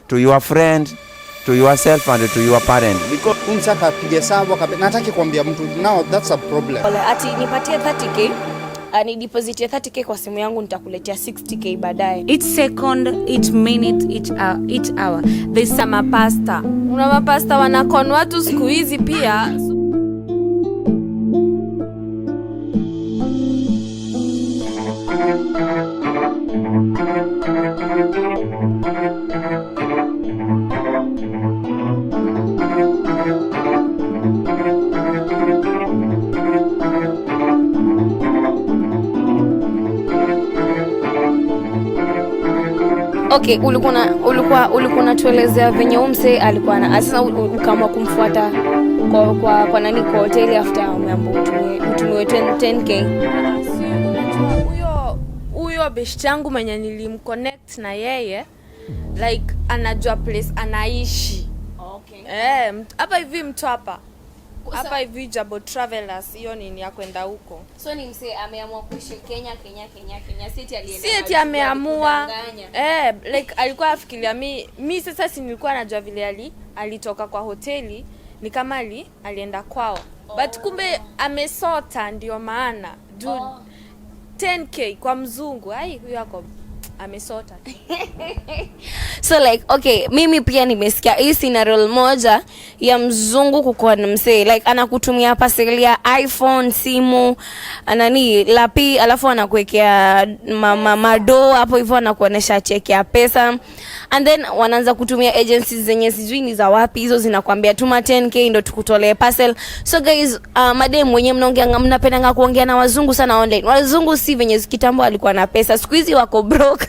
to your friend, to yourself and to your parent. Because unsaka pige sawa nataki kuambia mtu, now that's a problem. Ati nipatie 30k, ni deposit ya 30k kwa simu yangu, nitakuletea 60k baadaye. Each second, each minute, each hour. There's some mapasta. Una mapasta wanakon watu siku hizi pia. Okay, ulikuwa tuelezea venye umse alikuwa na sasa ukaamua kumfuata kwa nani kwa hoteli after umeambiwa mtumiwe 10k. Huyo best yangu mwenye nilimconnect na yeye like anajua place anaishi. Okay. Hapa hivi mtu hapa hivi Jabo Travelers, hiyo nini ya kwenda huko. So ni mse ameamua kuishi Kenya. Si alienda. Si ameamua. Like alikuwa afikiria mimi sasa si nilikuwa najua vile alitoka kwa hoteli ni kama alienda kwao. But kumbe amesota ndio maana. Dude, 10k kwa mzungu. Huyo yako amesota. So like okay, mimi pia nimesikia hii scenario moja ya mzungu kukuwa na msee like anakutumia paseli ya iPhone, simu, anani lapi, alafu anakuwekea mado hapo hivyo, anakuonesha check ya pesa, and then wanaanza kutumia agencies zenye sijui ni za wapi hizo, zinakwambia tuma 10k ndo tukutolee parcel. So guys, madem wenyewe mnapendanga kuongea na wazungu sana online. Wazungu si venye kitambo alikuwa na pesa, siku hizi wako broke.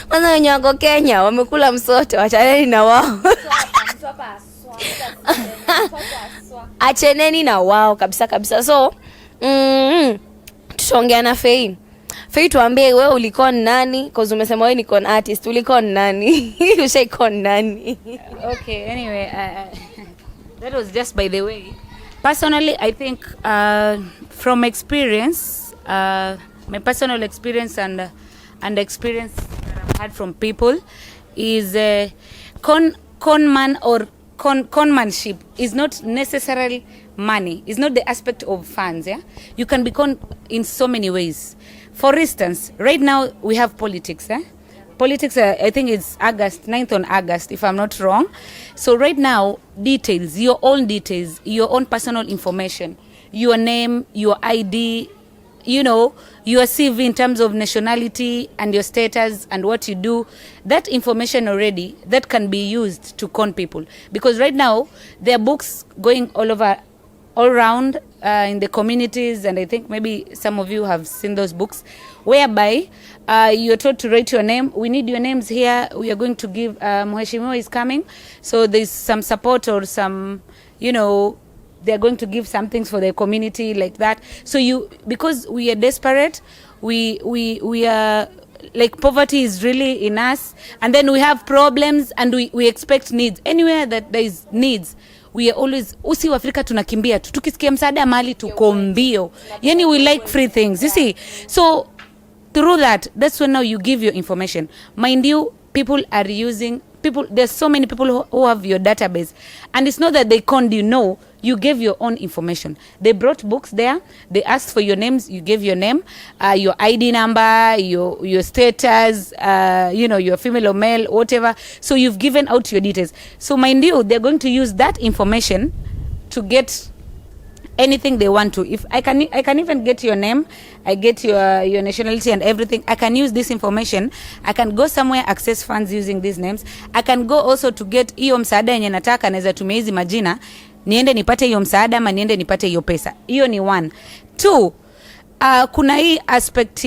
Wana wenye wako Kenya wamekula msoto, wachaneni na wao. Acheneni na wao kabisa. So tutaongea na Faye. Faye, tuambie wewe ulikuwa nani? Cause umesema wewe ni con artist. Ulikuwa nani? Ushaikuwa nani? Okay, anyway, that was just by the way. Personally, I think from experience, my personal experience and experience that I've had from people is conman or conmanship is not necessarily money. It's not the aspect of funds. Yeah, you can be con in so many ways. For instance, right now we have politics. Politics, I think it's 9th on August, if I'm not wrong. So right now, details, your own personal information, your name, your ID, your CV in terms of nationality and your status and what you do, that information already, that can be used to con people. Because right now, there are books going all around in the communities, and I think maybe some of you have seen those books, whereby you're told to write your name. We need your names here. We are going to give, Mheshimiwa is coming. So there's some support or some, they're going to give some things for the community like that. So because we are desperate, we are like, poverty is really in us, and then we have problems and we expect needs. Anywhere that there is needs, we are always, usi wa Afrika tunakimbia tu, tukisikia msaada mali tuko mbio. Yani we like free things, you see. So through that's when now you give your information. Mind you, there's so many people who have your database, and it's not that they conned you, you gave your own information. They brought books there, they asked for your names, you gave your name, your ID number, your status, your female or male, whatever. So you've given out your details. So mind you, they're going to use that information to get anything they want to. If I can even get your name, I get your nationality and everything. I can use this information. I can go somewhere, access funds using these names. I can go also to get hiyo msaada yenye nataka, naweza tumia hizi majina, niende nipate hiyo msaada ama niende nipate hiyo pesa. Hiyo ni 1. 2, kuna hii aspect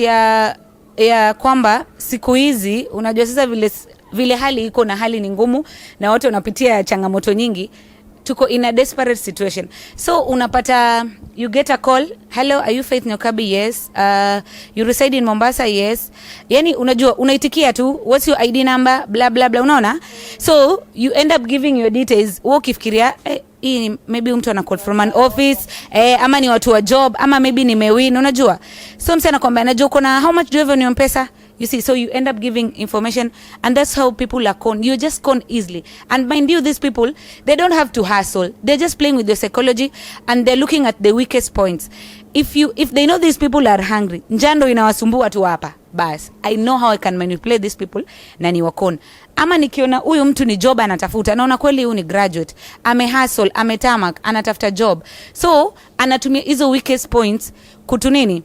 ya kwamba siku hizi unajua sasa vile hali iko na hali ni ngumu na watu wanapitia changamoto nyingi. Tuko in a desperate situation. So unapata, you get a call, hello, are you Faith Nyokabi? Yes. You reside in Mombasa? Yes. Yani unajua, unaitikia tu, what's your ID number, blah blah blah, unaona? So you end up giving your details. Ukifikiria maybe mtu ana call from an office, ama ni watu wa job, ama maybe ni mewin, unajua. So msana kwamba anajua kuna how much do you have on your M-Pesa? You see, so you end up giving information, and that's how people are conned. You just con easily. And mind you, these people, they don't have to hustle. They're just playing with your psychology, and they're looking at the weakest points. If they know these people are hungry, njando inawasumbua tu hapa, bas, I know how I can manipulate these people na ni wakon. Ama nikiona huyu mtu ni job anatafuta, naona kweli huyu ni graduate, hustle, tamak, anatafuta job. So anatumia hizo weakest points kutunini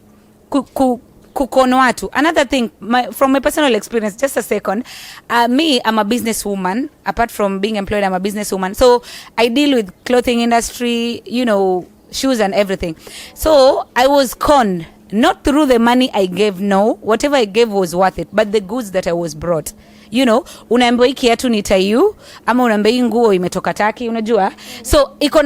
kukono watu. Another thing, from my personal experience, just a second, me, I'm a businesswoman. Apart from being employed, I'm a businesswoman. So I deal with clothing industry, shoes and everything. So I was conned, not through the money I gave, no. Whatever I gave was worth it, but the goods that I was brought. Unaambiwa hii kiatu ni Tayu, ama unaambiwa hii nguo imetoka Turkey, unajua. So iko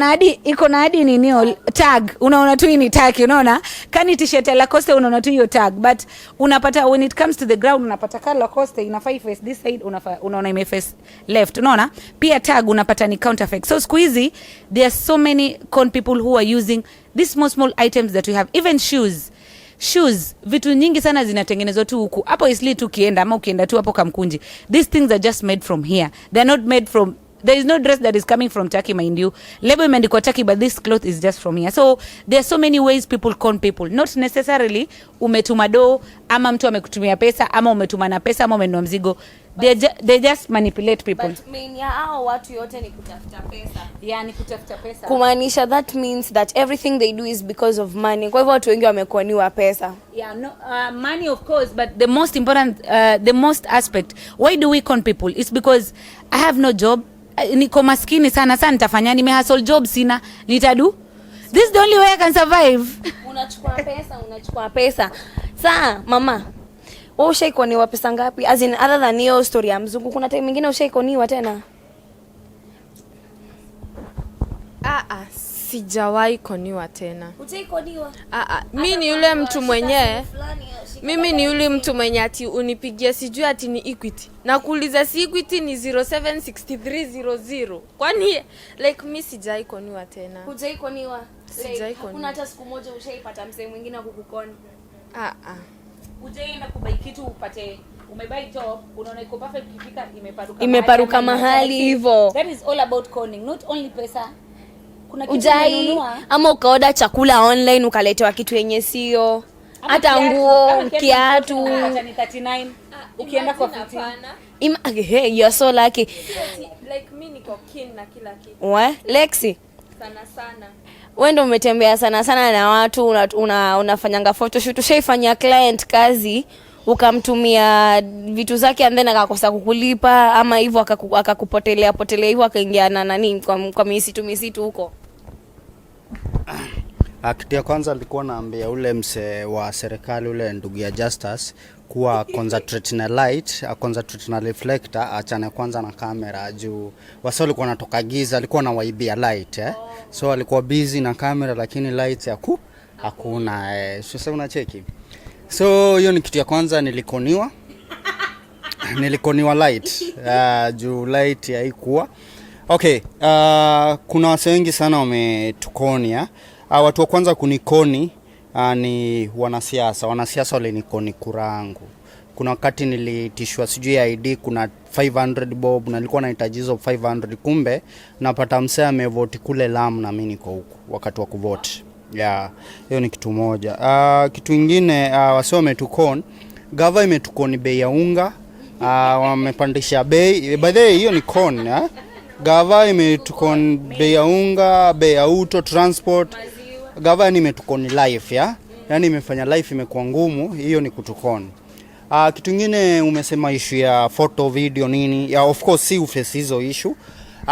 na hadi nini tag, unaona tu ni Turkey, unaona. Kani t-shirt ya Lacoste unaona tu hiyo tag, but unapata when it comes to the ground unapata kala Lacoste inafaa face this side, unaona ime face left, unaona. Pia tag unapata ni counterfeit. So siku hizi there are so many con people who are using these small items that we have, even shoes, vitu nyingi sana zinatengenezwa tu huku. Hapo isli tu kienda ama ukienda tu hapo Kamkunji. These things are just made from here. They're not made from, there is no dress that is coming from Turkey, mind you. Label imeandikwa Turkey, but this cloth is just from here. So there are so many ways people con people. Not necessarily umetuma do ama mtu amekutumia pesa ama umetuma na pesa ama umenunua mzigo. They just manipulate people. But main ya hao watu yote ni kutafuta pesa. Yeah, ni kutafuta pesa. Kumaanisha that means that everything they do is because of money. Kwa hivyo watu wengi wamekuaniwa pesa. Yeah, no, money of course, but the most important, the most aspect, why do we con people? It's because I have no job. Niko maskini sana nitafanya, nimehustle job sina, nitadu. This is the only way I can survive. Unachukua pesa. Saa, mama, wewe ushaikoniwa pesa ngapi? As in other than your story ya mzungu, kuna time nyingine ushaikoniwa tena? Sijawahi koniwa tena. Utaikoniwa? Mimi ni yule mtu mwenye ati unipigia sijui ati ni Equity. Na kuuliza si Equity ni 076300. Kwani mimi sijawahi koniwa tena. Utaikoniwa? Sijaikoniwa. Hakuna hata siku moja ushaipata msee mwingine kukukoni? Ujaenda kubai kitu upate umebai job, unaona iko perfect, kifika imeparuka mahali hivyo. That is all about conning, not only pesa. Kuna kitu unanunua ama ukaoda chakula online ukaletewa kitu yenye sio, hata nguo, kiatu, ni 39 ukienda kwa 15. Hey, you are so lucky. Mimi niko keen na kila kitu. Lexi? Sana. Wewe ndio umetembea sana na watu, unafanyanga photoshoot. Ushaifanyia client kazi ukamtumia vitu zake and then akakosa kukulipa ama hivyo akakupotelea hivyo akaingia na nani kwa misitu huko? Kitu ya kwanza alikuwa naambia ule mse wa serikali ule ndugu ya Justice kuwa concentrate na light, concentrate na reflector, achane kwanza na kamera juu wasa walikuwa wanatoka giza, alikuwa na waibia light so alikuwa busy na kamera lakini light hakuna sasa unacheki. So hiyo ni kitu ya kwanza nilikoniwa light juu light haikuwa okay. Kuna wase wengi sana wametukonia. Watu wa kwanza kunikoni ni wanasiasa walinikoni kurangu. Kuna wakati nilitishwa sijui ID kuna 500 bob na nilikuwa nahitaji hizo 500, kumbe napata msee amevote kule Lamu na mimi niko huko wakati wa kuvote. Hiyo ni kitu moja. Kitu kingine wasio wametukon, gava imetukoni bei ya unga, wamepandisha bei. By the way hiyo ni con gava imetukoni bei ya unga, bei ya auto transport. Gava imetukoni life yani imefanya life imekuwa ngumu, hiyo ni kutukoni. Kitu kingine umesema issue ya photo video nini, of course si uface hizo issue.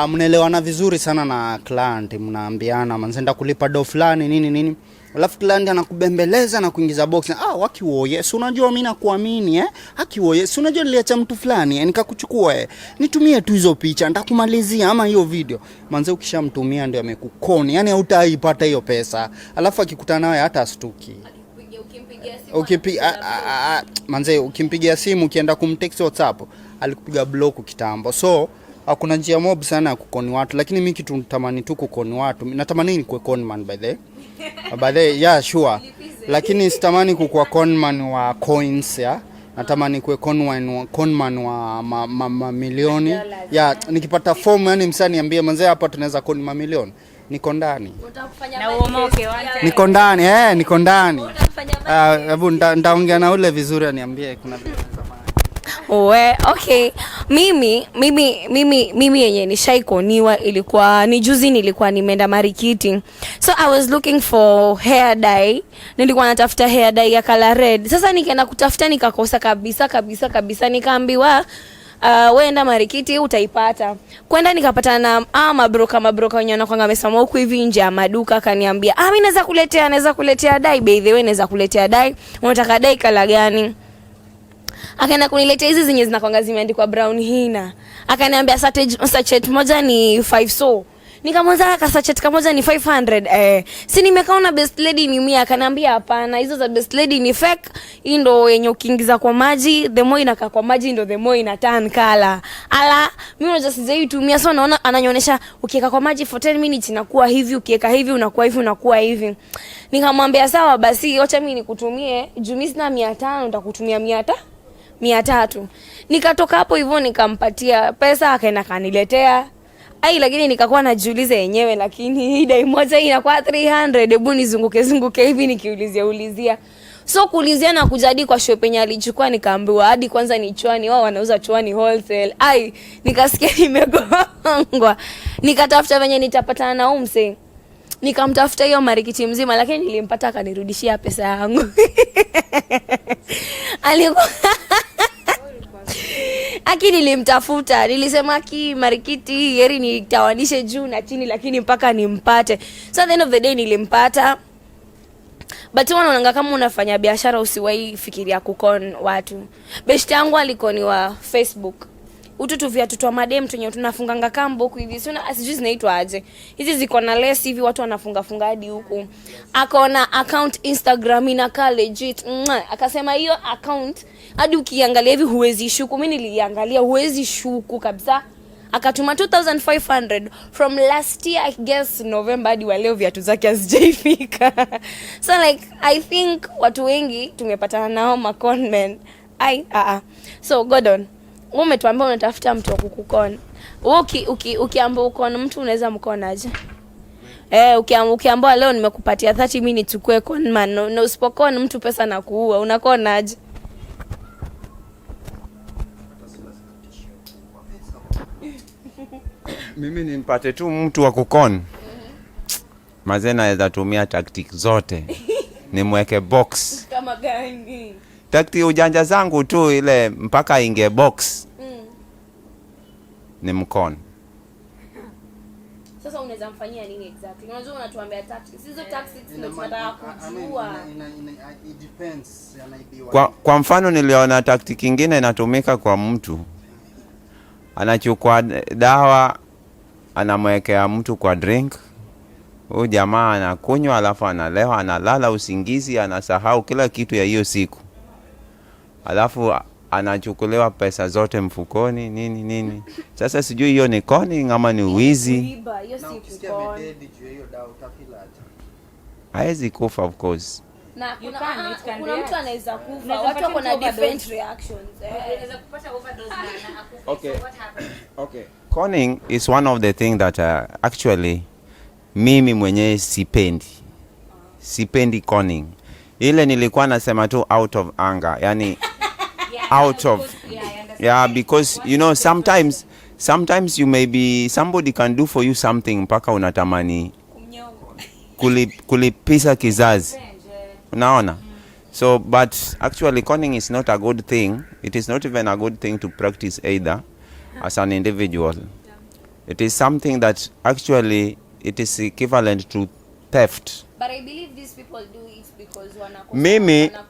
Mnaelewana vizuri sana na client, mnaambiana manzenda kulipa do fulani nini. Alafu client anakubembeleza na kuingiza box. Wakiwoye, si unajua mimi nakuamini Akiwoye, si unajua niliacha mtu fulani nikakuchukua nitumie tu hizo picha nitakumalizia ama hiyo video. Manze ukishamtumia ndio amekukoni, yani hutaipata hiyo pesa. Alafu akikutana nawe hata astuki. Ukimpigia simu ukienda kumtext WhatsApp alikupiga block kitambo. So kuna njia mob sana ya kukoni watu, lakini mimi kitu natamani tu kukoni watu. Natamani ni kuwe conman by the way. Yeah, sure. Lakini sitamani kukuwa conman wa coins natamani kuwe conman wa mamilioni. Ya nikipata form yani msanii niambie manze hapa tunaweza con mamilioni. Niko ndani. Na uomoke wanted. Niko ndani, niko ndani. Hebu ndaongea na ule vizuri aniambie kuna vitu okay. Mimi yenye nishaikoniwa ilikuwa ni juzi, nilikuwa nimeenda Marikiti. So I was looking for hair dye. Nilikuwa natafuta hair dye ya color red. Sasa nikaenda kutafuta nikakosa kabisa. Nikaambiwa weenda Marikiti utaipata. Kwenda nikapata na mabroka wenye wanakuanga wamesema huku hivi nje ya maduka, akaniambia mimi naweza kuletea dye, by the way naweza kuletea dye. Unataka dye kala gani? Akaenda kuniletea hizi zenye zinakwanga zimeandikwa brown hina. Akaniambia sachet moja ni 5 so. Nikamwambia sachet kamoja ni 500. Si nimekaona Best Lady ni 100. Akaniambia hapana, hizo za Best Lady ni fake. Hii ndo yenye ukiingiza kwa maji, the more inakaa kwa maji ndo the more ina turn color. Mimi unajua sijaitumia, so naona ananionyesha ukiweka kwa maji for 10 minutes inakuwa hivi, ukiweka hivi unakuwa hivi. Nikamwambia sawa basi, acha mimi nikutumie. Juu sina 500, nitakutumia 300. Nikatoka hapo hivyo nikampatia pesa, akaenda kaniletea. Lakini nikakuwa najiuliza yenyewe, lakini hii dai moja inakuwa 300, hebu nizunguke hivi nikiulizia. So kuulizia na kujadi kwa shop yenye alichukua, nikaambiwa hadi kwanza ni chwani, wao wanauza chwani wholesale. Nikasikia nimegongwa. Nikatafuta venye nitapatana na umse. Nikamtafuta hiyo Marikiti mzima, lakini nilimpata akanirudishia pesa yangu. Alikuwa nilimtafuta, nilisema Marikiti heri nitawanishe juu na chini, lakini mpaka nimpate. So at the end of the day nilimpata. But wanaonanga kama unafanya biashara usiwahi fikiria kukon watu. Best yangu alikoniwa Facebook. Ututu viatu twa madem tunyo tunafunganga kambo huku hivi. Sijui zinaitwa aje. Hizi ziko na less hivi watu wanafunga hadi huku. Akaona account Instagram inakaa legit. Akasema hiyo account hadi ukiangalia hivi huwezi shuku. Mimi niliangalia huwezi shuku kabisa. Akatuma 2500 from last year, I guess November hadi leo viatu zake hazijaifika. So like I think watu wengi tumepatana nao maconmen. So Gordon, umetuambia unatafuta mtu wa kukukona. Ukiambia ukona mtu unaweza mkona aje? Ukiambia leo nimekupatia 30 minutes ukue conman, na usipokona mtu pesa na kuua, unakona aje? Mimi nimpate tu mtu wa kukon. Mazena naweza tumia tactic zote. Nimweke box. Kama gani? Tactic ujanja zangu tu ile mpaka inge box. Ni mkon. Sasa unaweza mfanyia nini exactly? Unajua unatuambia tactics. Hizo tactics ndio tunataka kujua. It depends kwa mfano niliona tactic nyingine inatumika kwa mtu. Anachukua dawa anamwekea mtu kwa drink. Huyu jamaa anakunywa alafu analewa, analala usingizi, anasahau kila kitu ya hiyo siku. Alafu anachukulewa pesa zote mfukoni nini. Sasa sijui hiyo ni conning ama ni wizi. Hiyo si kukon. Haezi kufa of course. Na kuna mtu anaweza kufa. Watu wako na different reactions. Unaweza kupata overdose na akufa. Okay. So what happens? Okay. Conning is one of the things that actually mimi mwenyewe sipendi conning. Ile nilikuwa nasema tu out of anger, yani because you know sometimes you may be somebody can do for you something mpaka unatamani kulipisa kizazi. Unaona? So but actually conning is not a good thing. It is not even a good thing to practice either as an individual. It is something that actually it is equivalent to theft. But I believe these people do it because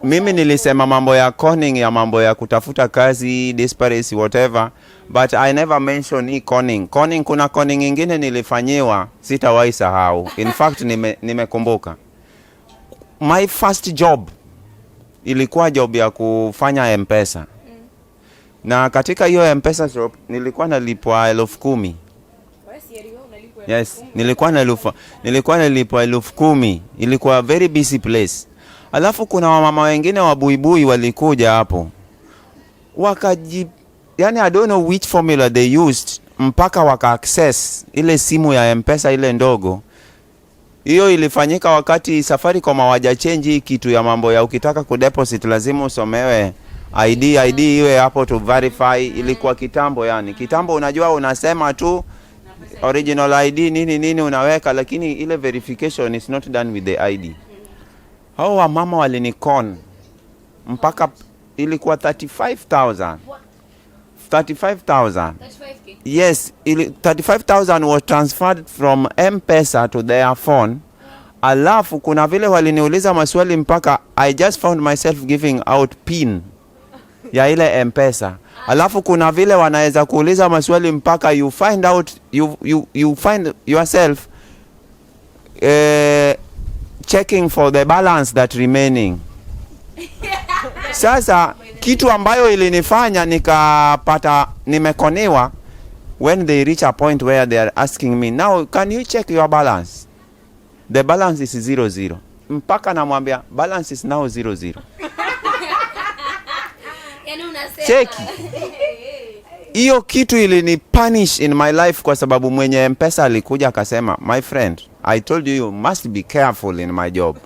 mimi nilisema mambo ya conning, ya mambo ya kutafuta kazi, desperation, whatever, but I never mention conning. Kuna conning nyingine nilifanyiwa sitawahi sahau. In fact nimekumbuka. My first job ilikuwa job ya kufanya M-Pesa. Na katika hiyo M-Pesa shop nilikuwa nalipwa 10,000. Yes, nilikuwa nalipwa 10,000. Ilikuwa very busy place. Alafu kuna wamama wengine wa buibui walikuja hapo. yani I don't know which formula they used mpaka waka access ile simu ya M-Pesa ile ndogo. Hiyo ilifanyika wakati Safaricom hawajachange kitu ya mambo ya ukitaka kudeposit lazima usomewe ID iwe hapo to verify. Ilikuwa kitambo, yani kitambo unajua unasema tu original ID nini unaweka, lakini ile verification is not done with the ID. Hao wa mama walinikon mpaka ilikuwa 35,000. 35,000. Yes, 35,000 was transferred from M-Pesa to their phone. Alafu kuna vile waliniuliza maswali mpaka I just found myself giving out pin ya ile M-Pesa. Alafu kuna vile wanaweza kuuliza maswali mpaka you find out you find yourself checking for the balance that remaining. Sasa kitu ambayo ilinifanya nikapata nimekoniwa, when they reach a point where they are asking me, now can you check your balance? The balance is 00. Mpaka namwambia balance is now 00. Cheki. Hiyo kitu ilini punish in my life kwa sababu mwenye M-Pesa alikuja akasema, my friend, I told you you must be careful in my job.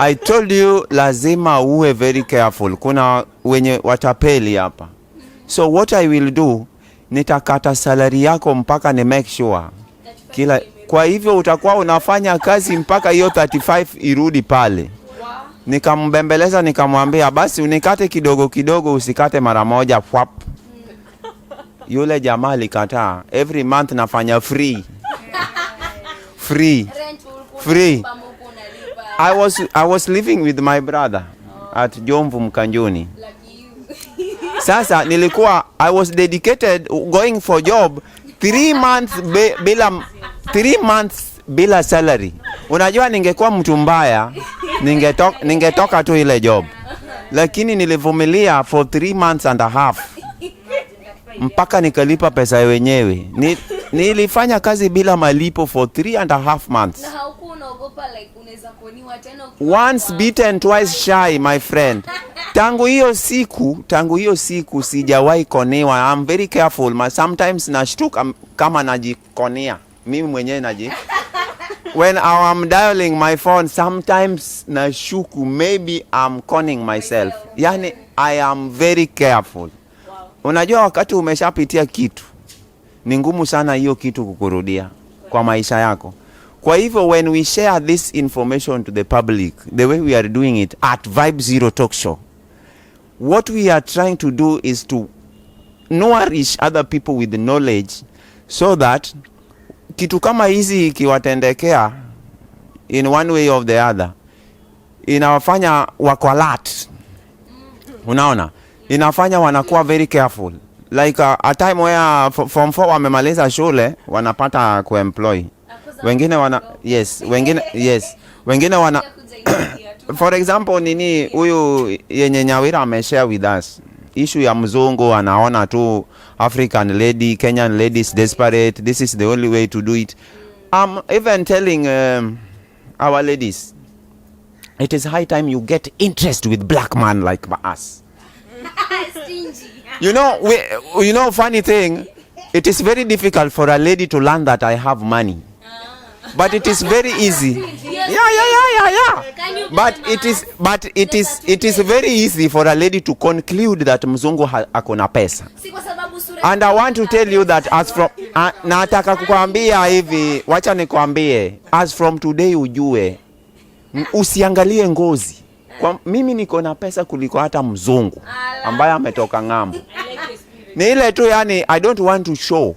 I told you lazima uwe very careful. Kuna wenye watapeli hapa. So what I will do, nitakata salary yako mpaka ni make sure kila, kwa hivyo utakuwa unafanya kazi mpaka hiyo 35 irudi pale. Nikambembeleza nikamwambia basi unikate kidogo kidogo, usikate mara moja fwap. Yule jamaa alikataa. Every month nafanya free. I was living with my brother at Jomvu Mkanjuni. Sasa nilikuwa I was dedicated going for job 3 months bila salary. Unajua ningekuwa mtu mbaya ningetoka tu ile job. Lakini nilivumilia for 3 months and a half. Mpaka nikalipa pesa wenyewe. Nilifanya kazi bila malipo for 3.5 months. Na haukuwa unaogopa like unaweza kuoniwa tena? Once beaten twice shy, my friend. Tangu hiyo siku sijawahi konewa. I'm very careful. Sometimes nashtuka kama najikonia. Mimi mwenyewe when I'm dialing my phone, sometimes nashuku maybe I'm conning myself. Yani I am very careful. Unajua wakati umeshapitia kitu, ni ngumu sana hiyo kitu kukurudia kwa maisha yako. Kwa hivyo when we share this information to the public, the way we are doing it at Vibe Zero Talk Show, what we are trying to do is to nourish other people with the knowledge so that kitu kama hizi ikiwatendekea in one way or the other, inawafanya wako alert. Unaona? Inafanya wanakuwa very careful. Like a time where from 4 wamemaliza shule wanapata kuemploy. Wengine wengine wana for example nini huyu yenye Nyawira ameshare with us issue ya mzungu, anaona tu African lady, Kenyan ladies desperate, this is the only way to do it. I'm even telling our ladies, it is high time you get interest with black man like us. You know, funny thing, it is very difficult for a lady to learn that I have money. But it is very easy. Yeah. But it is very easy for a lady to conclude that mzungu akona pesa. And I want to tell you that as from nataka kukwambia hivi, wacha nikwambie, as from today ujue, usiangalie ngozi. Kwa mimi niko na pesa kuliko hata mzungu ambaye ametoka ng'ambo. Ni ile tu, yani I don't want to show.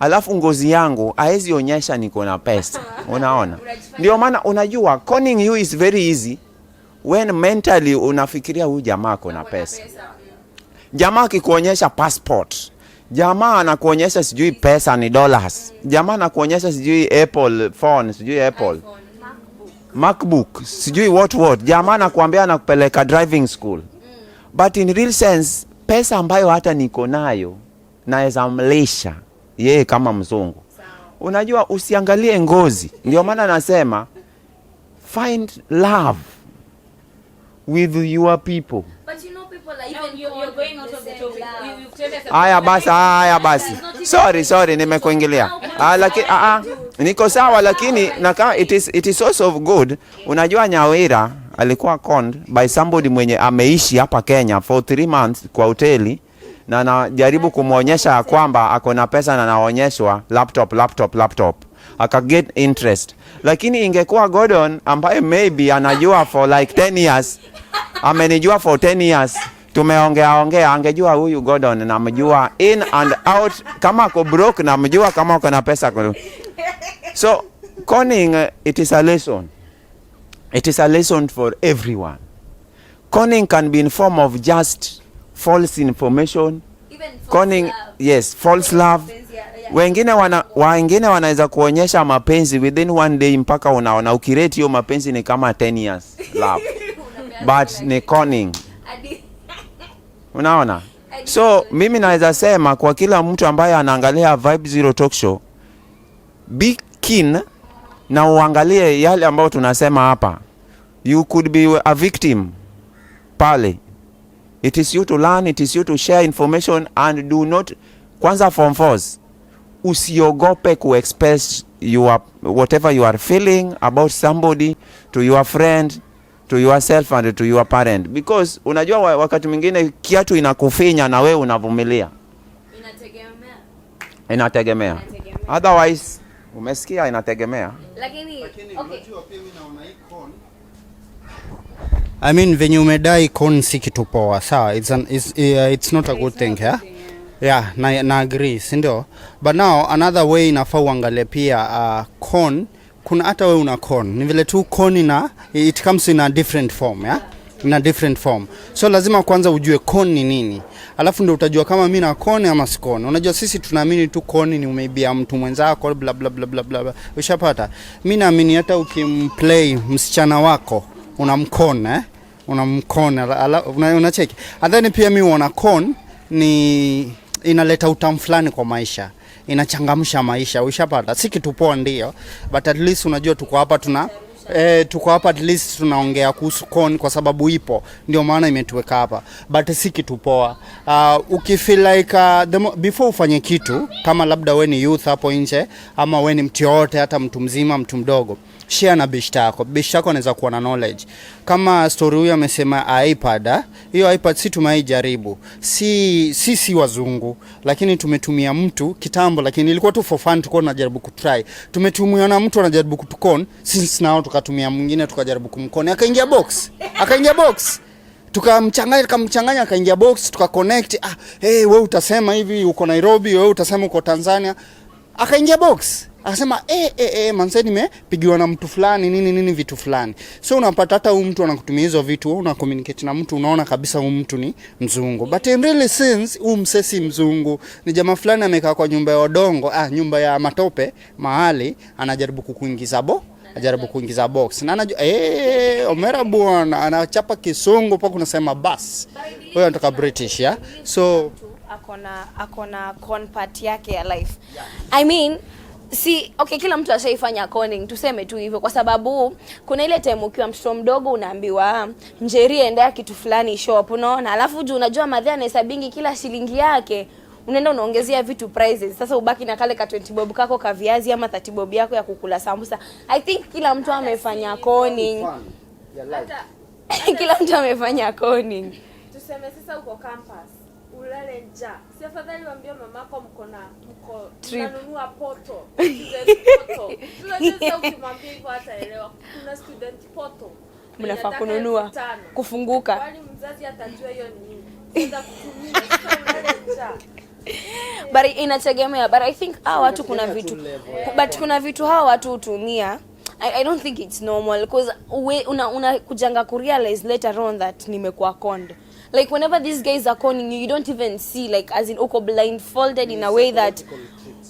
Alafu ngozi yangu haezi onyesha niko na pesa. Unaona? Ndio maana unajua conning you is very easy when mentally unafikiria huyu jamaa kuna pesa. Jamaa akikuonyesha passport, jamaa anakuonyesha sijui pesa ni dollars, jamaa anakuonyesha sijui Apple phone, sijui Apple MacBook, sijui what, jamaa anakuambia anakupeleka driving school. But in real sense, pesa ambayo hata niko nayo naweza mlisha yeye kama mzungu. Unajua usiangalie ngozi. Ndio maana nasema find love with your people. But you know people are even you're going out of the topic. Haya basi. Sorry nimekuingilia. Lakini niko sawa, lakini it is also good. Unajua Nyawira alikuwa conned by somebody mwenye ameishi hapa Kenya for 3 months kwa hoteli, na anajaribu kumuonyesha kwamba ako na pesa, na anaonyeshwa laptop aka get interest. Lakini ingekuwa Gordon ambaye maybe anajua for like 10 years, amenijua for 10 years, tumeongea, angejua huyu Gordon na mjua in and out, kama ako broke na mjua, kama uko na pesa. So conning, it is a lesson. It is a lesson for everyone. Conning can be in form of just false information. Even false Conning, love. yes, false love. Wengine wanaweza kuonyesha mapenzi within 1 day, mpaka unaona ukirate hiyo mapenzi ni kama 10 years love. But ni conning. Unaona? So mimi naweza sema kwa kila mtu ambaye anaangalia Vibe Zero Talk Show, be keen na uangalie yale ambayo tunasema hapa. You could be a victim pale. It is you to learn, it is you to share information, and do not, kwanza form force, usiogope ku express whatever you are feeling about somebody to your friend, to yourself and to your parent, because unajua wakati mwingine kiatu inakufinya na wewe unavumilia. Inategemea. Otherwise umesikia, inategemea. Lakini okay. I mean, venye umedai con si kitu poa, sawa, it's not a good thing, yeah? Yeah, na agree, si ndio? But now another way inafaa uangalie pia con, kuna hata wewe una con. Ni vile tu con it comes in a different form, yeah? In a different form. So lazima kwanza ujue con ni nini. Alafu ndio utajua kama mimi na con ama si con. Unajua sisi tunaamini tu con ni umeibia mtu mwenzako bla bla bla bla bla. Ushapata? Mimi naamini hata ukimplay msichana wako unamkon, unamkon, unacheki. And then pia mimi uona con ni inaleta utamu fulani kwa maisha, inachangamsha maisha. Ushapata? Si kitu poa ndio, but at least unajua tuko hapa tuko hapa, at least tunaongea kuhusu con kwa sababu ipo, ndio maana imetuweka hapa, but si kitu poa. Ukifeel like before ufanye kitu, kama labda we ni youth hapo nje, ama we ni mtu yote, hata mtu mzima, mtu mdogo, share na bishta yako. Bishta yako anaweza kuwa na knowledge. Kama story huyu amesema iPad, hiyo iPad si tumeijaribu. Si wazungu, lakini tumetumia mtu kitambo, lakini ilikuwa tu for fun, tulikuwa tunajaribu kutry. Tumetumia na mtu anajaribu kutukon, since nao tukatumia mwingine tukajaribu kumkoni, akaingia box. Tukamchanganya akaingia box, tukaconnect. Wewe utasema hivi uko Nairobi, wewe utasema uko Tanzania. Akaingia box. Akasema manze nimepigiwa na mtu fulani nini vitu fulani. So unapata hata huyu mtu anakutumia hizo vitu, una communicate na mtu, unaona kabisa huyu mtu ni mzungu. But in really sense huyu msesi mzungu, ni jamaa fulani amekaa kwa nyumba ya odongo, nyumba ya matope mahali, anajaribu kuingiza box. Na anajua Omera bwana anachapa kisungu mpaka unasema bas. Wewe unataka British, yeah? So akona con part yake ya life. I mean, okay, kila mtu ashaifanya conning, tuseme tu hivyo, kwa sababu kuna ile time ukiwa mtoto mdogo unaambiwa Njeri endea kitu fulani shop, unaona, alafu unajua madhia anahesabingi kila shilingi yake, unaenda unaongezea vitu prices. Sasa ubaki na kale ka 20 bob kako ka viazi ama 30 bob yako ya kukula sambusa. I think kila mtu amefanya conning. Kila mtu amefanya conning. Tuseme sasa uko campus, ulale njaa. Si afadhali waambie mamako mko tunanunua poto. Tunajua ukimwambia hivyo hataelewa. Kuna student poto. Mnafaa kununua, kufunguka. Kwani mzazi atajua hiyo ni nini? Sasa kutumia sasa ulale njaa. But inategemea, but I think watu kuna vitu hawa watu hutumia. I don't think it's normal, because una kujanga kurealize later on that nimekuwa conned. Like whenever these guys are conning you, you don't even see, like as in uko blindfolded in a way that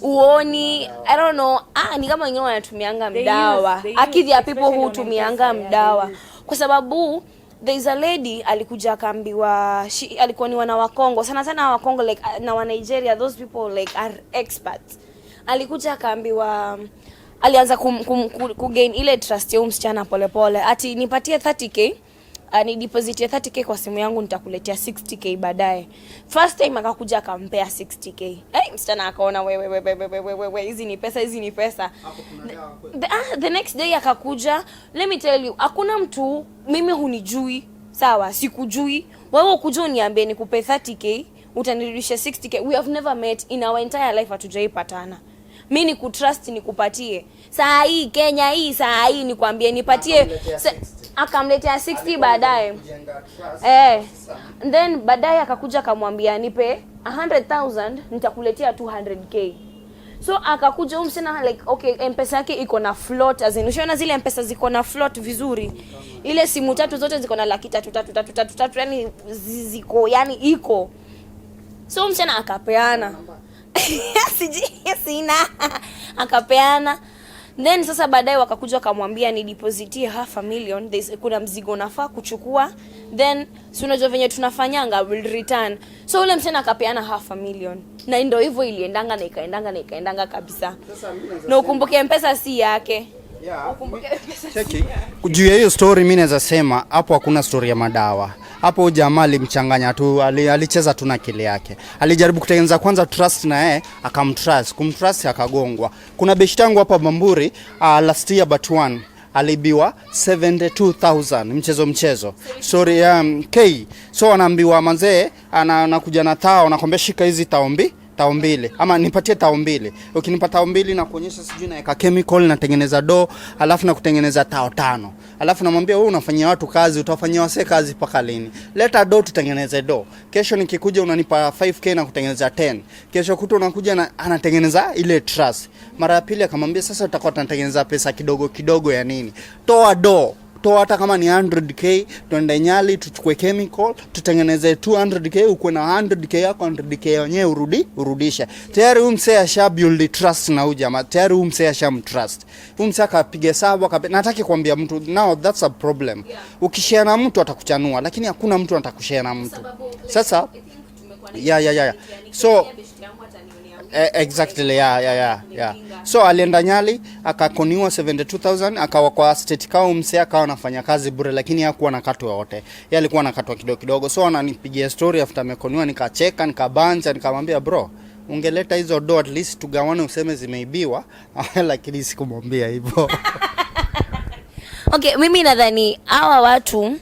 uoni, I don't know, ni kama wengine wanatumianga mdawa. Akidhi ya people who tumianga mdawa. Kwa sababu there is a lady alikuja akaambiwa, alikuwa ni wana wa Kongo, sana wa Kongo, like na wa Nigeria, those people like are experts. Alikuja akaambiwa, alianza kugain ile trust ya msichana polepole, ati nipatie 30k ni deposit ya 30k kwa simu yangu, nitakuletea 60k baadaye. First time akakuja akampea 60k. Msichana akaona wewe hizi ni pesa. The next day akakuja, let me tell you, hakuna mtu, mimi hunijui, sawa, sikujui. Wewe ukuja uniambie nikupe 30k, utanirudisha 60k. We have never met in our entire life, hatujaipatana. Mimi nikutrust nikupatie. Saa hii Kenya hii, saa hii nikwambie nipatie, akamletea 60 baadaye. Then baadaye akakuja akamwambia nipe 100,000 nitakuletea 200k. So akakuja huyu msena like okay, M-Pesa yake iko na float, as in unaona zile M-Pesa ziko na float vizuri. Ile simu tatu zote ziko na 3,333, yani ziko, yani iko. So msena akapeana. Sina. Akapeana. Then sasa baadaye wakakuja wakamwambia ni depositie 500,000, kuna mzigo nafaa kuchukua, then si unajua venye tunafanyanga, will return. So ule msena akapeana 500,000, na ndio hivyo iliendanga kabisa. Na ukumbuke M-Pesa si yake. Ukumbuke M-Pesa. Juu ya hiyo story mimi naweza sema hapo hakuna story ya madawa. Hapo jamaa alimchanganya tu, alicheza tu na kile yake. Alijaribu kutengeneza kwanza trust na yeye, kumtrust akagongwa. Kuna beshte yangu hapa Bamburi, last year but one, alibiwa 72,000 mchezo. Sorry K. So anaambiwa manzee anakuja na tao, anakwambia shika hizi tao mbili ama nipatie tao mbili. Ukinipa tao mbili na kuonyesha sijui naweka chemical natengeneza do, alafu na kutengeneza tao 5. Alafu namwambia wewe unafanyia watu kazi, utafanyia wase kazi paka lini? Leta do tutengeneze do. Kesho nikikuja unanipa 5k na kutengeneza 10. Kesho kuto unakuja na anatengeneza ile trust. Mara ya pili akamwambia sasa utakuwa tunatengeneza pesa kidogo ya nini? Toa hata kama ni 100k, tuende Nyali tuchukue chemical, tutengeneze 200k, uko na 100k yako, 100k yenyewe urudishe. Tayari huyu msee asha build trust na huyu jamaa. Tayari huyu msee asha mtrust. Huyu msee akapiga sababu nataka kuambia mtu now that's a problem. Ukishare na mtu atakuchanua, lakini hakuna mtu atakushare na mtu. Sasa so exactly yeah. So alienda Nyali akakoniwa 72,000, akawa kwa state kao msea akawa anafanya kazi bure, lakini hakuwa na katwa yote. Yeye alikuwa anakatwa kidogo. So ananipigia story after amekoniwa, nikacheka, nikabanja, nikamwambia bro, ungeleta hizo do at least tugawane useme zimeibiwa. Lakini sikumwambia hivyo. Okay, mimi nadhani hawa watu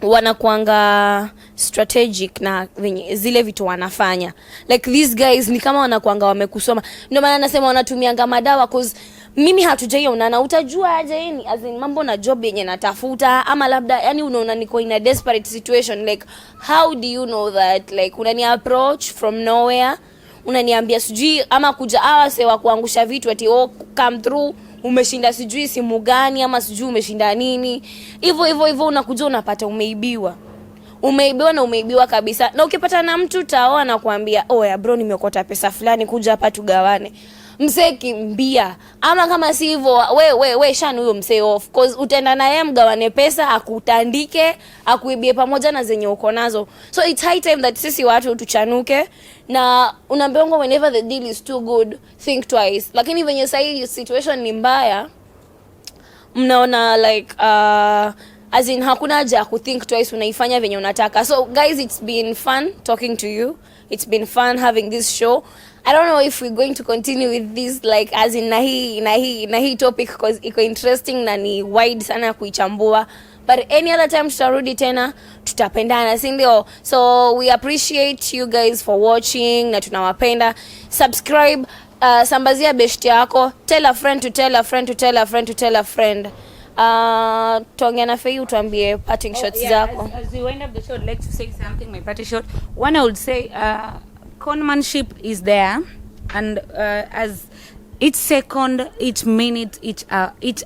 wanakuanga strategic na zile vitu wanafanya. Like these guys ni kama wanakuanga wamekusoma. Ndio maana nasema wanatumianga madawa, cause mimi hatujaiona, na utajua aje ni as in mambo na job yenye natafuta, ama labda yani unaona niko in a desperate situation. Like how do you know that? Like unani approach from nowhere, unaniambia sijui ama kuja awase wa kuangusha vitu ati come through, umeshinda sijui simu gani ama sijui umeshinda nini. Hivyo unakuja unapata umeibiwa na umeibiwa kabisa. Na ukipata na mtu taoa na kuambia ya bro nimeokota pesa fulani, kuja hapa tugawane, msee kimbia. Ama kama si hivyo we shani huyo msee off, cause utaenda na yeye mgawane pesa, akutandike, akuibie pamoja na zenye uko nazo. So it's high time that sisi watu tuchanuke, na unaambiwa whenever the deal is too good think twice. Lakini venye sasa situation ni mbaya, mnaona like as in hakuna haja ya kuthink twice, unaifanya venye unataka. So guys, it's been fun talking to you. It's been fun having this show. I don't know if we're going to continue with this like as in nahi topic, because iko interesting na ni wide sana kuichambua. But any other time tutarudi tena, tutapendana, si ndio? So we appreciate you guys for watching na tunawapenda. Subscribe, sambazia beshte yako, tell a friend to tell a friend to tell a friend to tell a friend. Tuongea na Faye, utuambie parting shots zako. As we wind up the show, I'd like to say something, my parting shot. One, I would say conmanship is there, and as each second, each minute, each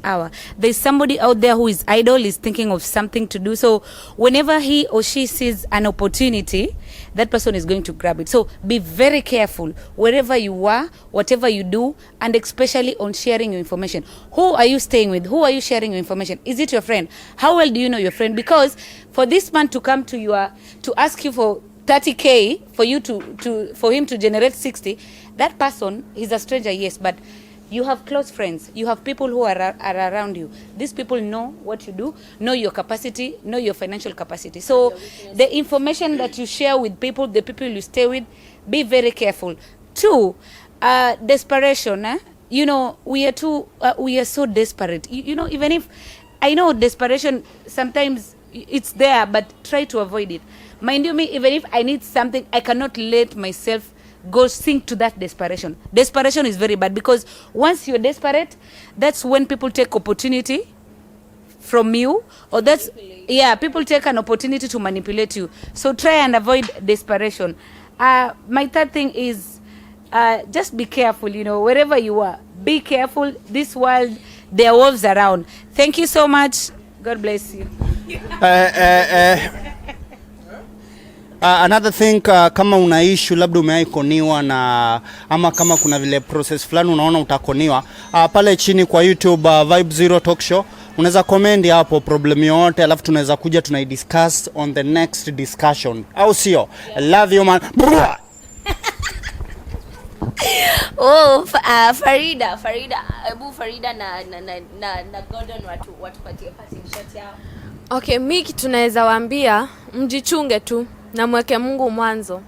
hour, there's somebody out there who is idle, is thinking of something to do. So whenever he or she sees an opportunity, that person is going to grab it. So be very careful wherever you are, whatever you do, and especially on sharing your information. Who are you staying with? Who are you sharing your information? Is it your friend? How well do you know your friend? Because for this man to come to to ask you for 30k for you for him to generate 60, that person is a stranger, yes, but You have close friends. You have people who are around you. These people know what you do, know your capacity, know your financial capacity. So the information that you share with people, the people you stay with, be very careful. 2, desperation. You know, we are so desperate. You know, even if I know desperation sometimes it's there, but try to avoid it. Mind you, me, even if I need something, I cannot let myself go sink to that desperation. Desperation is very bad, because once you're desperate, that's when people take opportunity from you, or that's people take an opportunity to manipulate you. So try and avoid desperation. My third thing is just be careful. You know, wherever you are, be careful. This world, there are wolves around. Thank you so much. God bless you. Another thing, kama una issue labda umeaikoniwa na ama kama kuna vile process fulani unaona utakoniwa, pale chini kwa YouTube Vibe Zero Talk Show unaweza comment hapo problem yote, alafu tunaweza kuja tunaidiscuss on the next discussion, au sio? I love you man. Farida, Abu Farida na Gordon watupatie passing shot yao. Okay, mimi tunaweza waambia mjichunge tu na mweke Mungu mwanzo.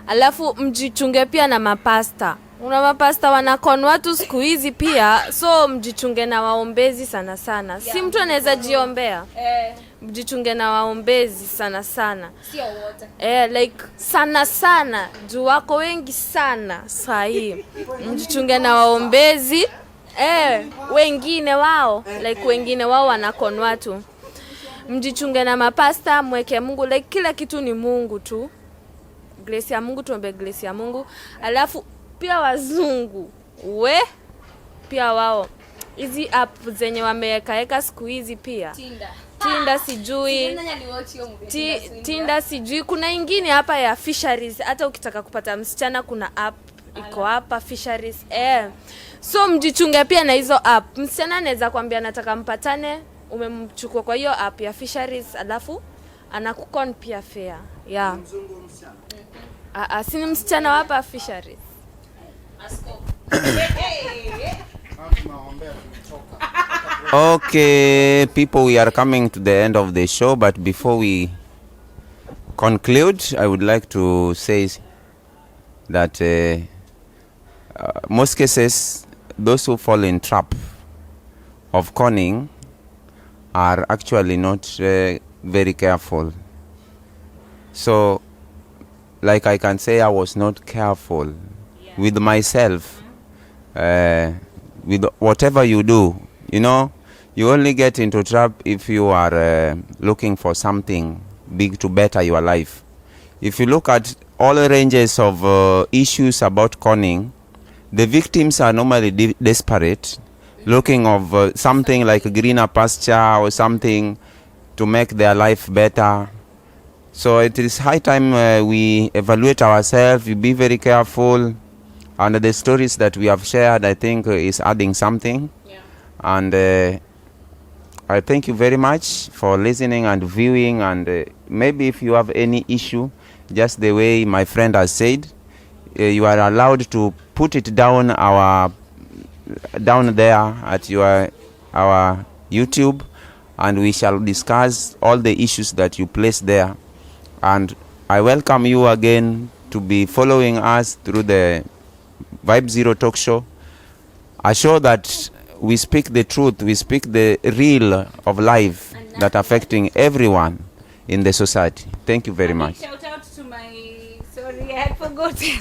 Alafu mjichunge pia na mapasta. Una mapasta wanakon watu siku hizi pia, so mjichunge na waombezi sana sana. Si mtu anaweza jiombea. Mjichunge na waombezi sana sana. Sio wote. Like sana sana. Juu wako wengi sana saa hii. Mjichunge na waombezi. Wengine wao, like wengine wao wanakon watu. Mjichunge na mapasta, mweke Mungu, like kila kitu ni Mungu tu. Grace ya Mungu, tuombe grace ya Mungu. Alafu pia wazungu, pia wao hizi app zenye wameweka siku hizi pia. Tinda sijui. Tinda sijui. Kuna ingine hapa ya fisheries, hata ukitaka kupata msichana kuna app iko hapa fisheries. So mjichunge pia na hizo app. Msichana anaweza kuambia nataka mpatane, umemchukua kwa hiyo app ya fisheries, alafu anakukon pia fair. Mzungu msichana. Si msichana hapa fisheries. Okay, people, we are coming to the end of the show, but before we conclude, I would like to say that most cases, those who fall in trap of conning are actually not very careful. So, like I can say, I was not careful with myself. With whatever you do, you know, you only get into trap if you are looking for something big to better your life. If you look at all ranges of issues about conning, the victims are normally desperate, looking of something like a greener pasture or something to make their life better. So it is high time we evaluate ourselves, we be very careful, and the stories that we have shared, I think, is adding something. And I thank you very much for listening and viewing, and maybe if you have any issue, just the way my friend has said, you are allowed to put it down there at our YouTube, and we shall discuss all the issues that you place there. And I welcome you again to be following us through the Vibe Zero Talk Show, a show that we speak the truth, we speak the real of life that affecting everyone in the society. Thank you very much. Shout out to I had forgotten.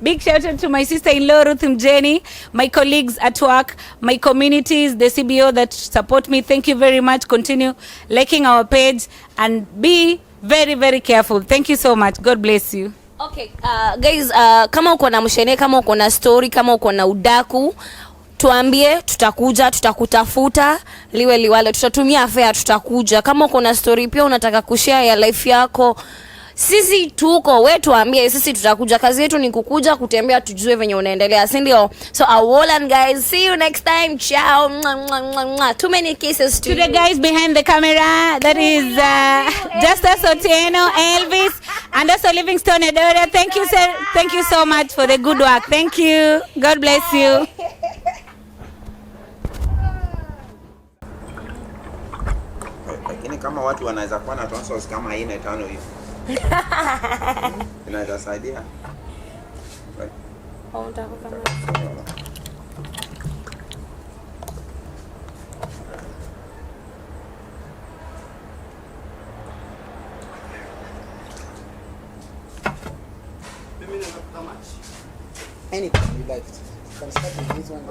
Big shout out to my sister-in-law Ruth Mjeni, my colleagues at work, my communities, the CBO that support me. Thank you very much. Continue liking our page and be very, very careful. Thank you so much. God bless you. Okay, guys, kama uko na mshene, kama uko na story, kama uko na udaku, tuambie, tutakuja, tutakutafuta, liwe liwale, tutatumia affair, tutakuja. Kama uko na story pia unataka kushare ya life yako, sisi tuko, we tuambie, sisi tutakuja. Kazi yetu ni kukuja, kutembea, tujue venye unaendelea, si ndio? So Awolan guys, see you next time. Ciao. Too many kisses to the guys behind the camera. That is Justice Otieno, Elvis, and also Livingstone Adora. Thank you, sir. Thank you so much for the good work. Thank you. God bless you. watu wanaweza kuwa na tonsils kama 4-5 hivi. Inaweza saidia. Anything you like. You can start with this one.